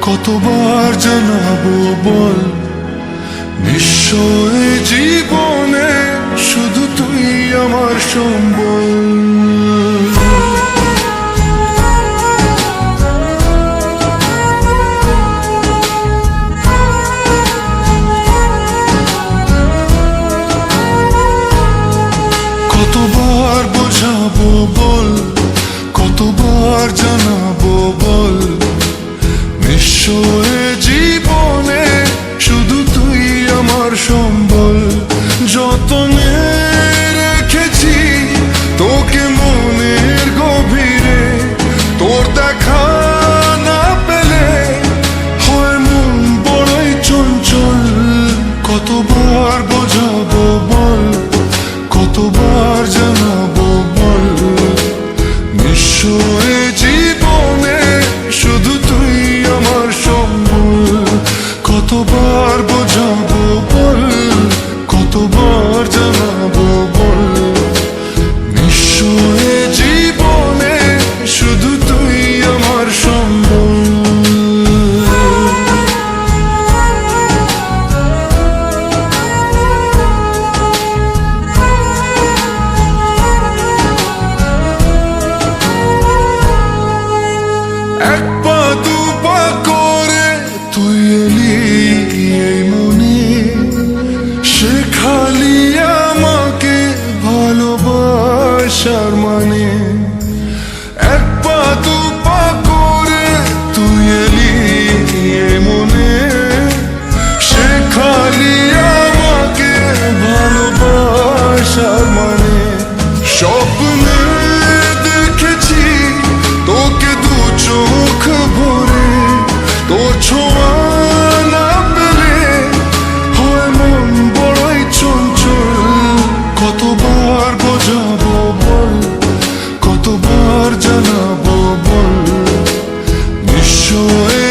কতবার জানাবো বল, নিশ্চয় জীবনে শুধু তুই আমার সম্বল। কতবার বোঝাবো বল, কতবার জানাবো বল, নিশ্চয় জীবনে শুধু তুই আমার সম্বল। যতনে রেখেছি তোকে মনের গভীরে, তোর দেখা না পেলে হয় মন বড়ই চঞ্চল। কতবার বোঝাবো বল, কতবার জানাবো বল, নিশ্চয় জীবনে শুধু তুই আমার সম্বল। কতবার বোঝাবো বল, কতবার জানাবো বল, নিশ্চয় জীবনে শুধু তুই আমার সম্বল। এক পা দু পা করে তুই এলি এই মনে, শেখালি আমাকে ভালোবাসার মানে। এক পা দু পা করে তুই এলি এই মনে, শেখালি আমাকে ভালোবাসার মানে। স্বপ্নে দেখেছি তোকে দু চোখ ভরে, তোর ছোঁয়া না পেলে হয় মন বড়ই চঞ্চল। কতবার বোঝাবো বল, কতবার জানাবো বল, নিশ্চয়